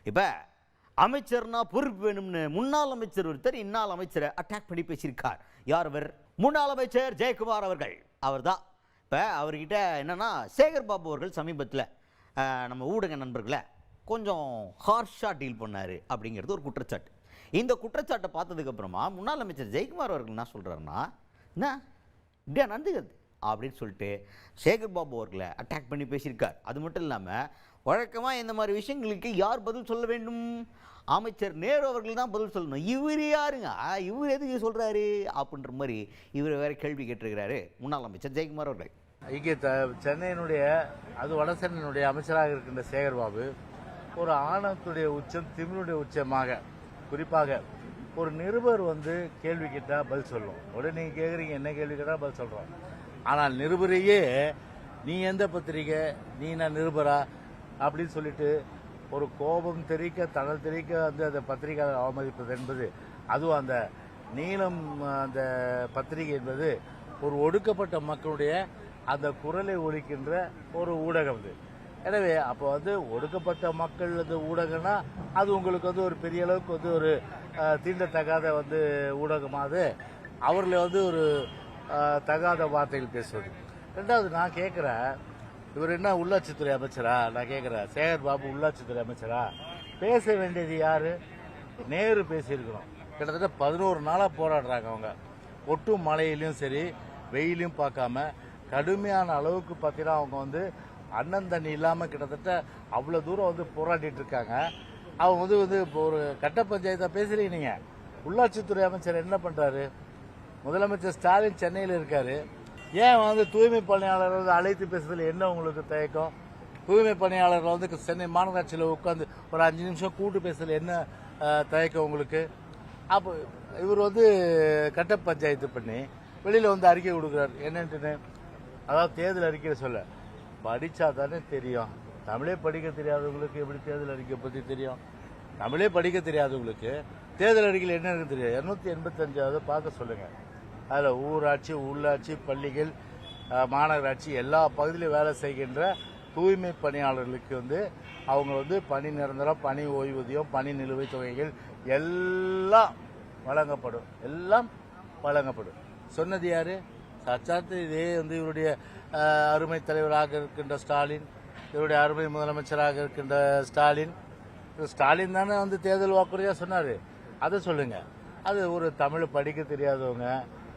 இப்போ அமைச்சர்னா பொறுப்பு வேணும்னு முன்னாள் அமைச்சர் ஒருத்தர் இன்னாள் அமைச்சரை அட்டாக் பண்ணி பேசியிருக்கார். யார் அவர்? முன்னாள் அமைச்சர் ஜெயக்குமார் அவர்கள். அவர் தான் இப்போ அவர்கிட்ட என்னன்னா சேகர் பாபு அவர்கள் சமீபத்தில் நம்ம ஊடக நண்பர்களை கொஞ்சம் ஹார்ஷாக டீல் பண்ணார் அப்படிங்கிறது ஒரு குற்றச்சாட்டு. இந்த குற்றச்சாட்டை பார்த்ததுக்கப்புறமா முன்னாள் அமைச்சர் ஜெயக்குமார் அவர்கள் என்ன சொல்கிறாருன்னா, என்ன இப்படியா நடந்துக்கிறது அப்படின்னு சொல்லிட்டு சேகர் பாபு அவர்களை அட்டாக் பண்ணி பேசியிருக்கார். அது மட்டும் இல்லாமல் வழக்கமாக இந்த மாதிரி விஷயங்களுக்கு யார் பதில் சொல்ல வேண்டும்? அமைச்சர் நேரு அவர்கள் தான் பதில் சொல்லணும். இவர் யாருங்க, இவர் எதுக்கு சொல்கிறாரு அப்படின்ற மாதிரி இவர் வேற கேள்வி கேட்டிருக்கிறாரு முன்னாள் அமைச்சர் ஜெயக்குமார் அவர்கள். இங்கே சென்னையினுடைய அது வடசென்னையினுடைய அமைச்சராக இருக்கின்ற சேகர்பாபு ஒரு ஆணவத்துடைய உச்சம் திமிருடைய உச்சமாக, குறிப்பாக ஒரு நிருபர் கேள்வி கேட்டால் பதில் சொல்லும். உடனே நீங்கள் கேட்குறீங்க என்ன கேள்வி கேட்டால் பதில் சொல்கிறோம். ஆனால் நிருபரையே நீ எந்த பத்திரிகை, நீ நான் நிருபரா அப்படின்னு சொல்லிட்டு ஒரு கோபம் தெரிக்க தணல் தெரிக்க அந்த பத்திரிகை அவமதிப்பது என்பது, அதுவும் அந்த நீளம் அந்த பத்திரிகை என்பது ஒரு ஒடுக்கப்பட்ட மக்களுடைய அந்த குரலை ஒலிக்கின்ற ஒரு ஊடகம் இது. எனவே அப்போ ஒடுக்கப்பட்ட மக்கள் ஊடகம்னா அது உங்களுக்கு ஒரு பெரிய அளவுக்கு ஒரு தீண்டத்தகாத ஊடகமாவது அவர்களை ஒரு தகாத வார்த்தைகள் பேசுவது. ரெண்டாவது நான் கேட்குறேன், இவர் என்ன உள்ளாட்சித்துறை அமைச்சரா? நான் கேட்குறேன், சேகர் பாபு உள்ளாட்சித்துறை அமைச்சரா? பேச வேண்டியது யாரு? நேரு பேசியிருக்கிறோம். கிட்டத்தட்ட 11 நாளாக போராடுறாங்க அவங்க. ஒட்டும் மழையிலையும் சரி வெயிலையும் பார்க்காம கடுமையான அளவுக்கு பார்த்தீங்கன்னா அவங்க அண்ணன் தண்ணி இல்லாமல் கிட்டத்தட்ட அவ்வளோ தூரம் போராடிட்டு இருக்காங்க. அவங்க இப்போ ஒரு கட்ட பஞ்சாயத்தை பேசுறீங்க. நீங்கள் உள்ளாட்சித்துறை அமைச்சர் என்ன பண்ணுறாரு? முதலமைச்சர் ஸ்டாலின் சென்னையில் இருக்காரு. ஏன் தூய்மை பணியாளர் அழைத்து பேசுறதுல என்ன உங்களுக்கு தயக்கம்? தூய்மை பணியாளர்கள் சென்னை மாநகராட்சியில் உட்காந்து ஒரு 5 நிமிஷம் கூட்டு பேசுறதுல என்ன தயக்கம் உங்களுக்கு? அப்போ இவர் கட்ட பஞ்சாயத்து பண்ணி வெளியில் அறிக்கை கொடுக்குறாரு. என்னன்ட்டுன்னு அதாவது தேர்தல் அறிக்கையை சொல்ல படித்தா தானே தெரியும். தமிழே படிக்க தெரியாதவங்களுக்கு எப்படி தேர்தல் அறிக்கை பற்றி தெரியும்? தமிழே படிக்க தெரியாதவங்களுக்கு தேர்தல் அறிக்கையில் என்ன இருக்குன்னு தெரியும். 285 பார்க்க சொல்லுங்கள். அதில் ஊராட்சி, உள்ளாட்சி, பள்ளிகள், மாநகராட்சி எல்லா பகுதியிலும் வேலை செய்கின்ற தூய்மை பணியாளர்களுக்கு அவங்க பணி நிரந்தரம், பணி ஓய்வூதியம், பணி நிலுவைத் தொகைகள் எல்லாம் வழங்கப்படும். எல்லாம் வழங்கப்படும். சொன்னது யாரு? சாட்சாத்து இதே இவருடைய அருமை தலைவராக இருக்கின்ற ஸ்டாலின், இவருடைய அருமை முதலமைச்சராக இருக்கின்ற ஸ்டாலின். ஸ்டாலின் தானே தேர்தல் வாக்குறுதியாக சொன்னார். அதை சொல்லுங்க. அது ஒரு தமிழ் படிக்க தெரியாதவங்க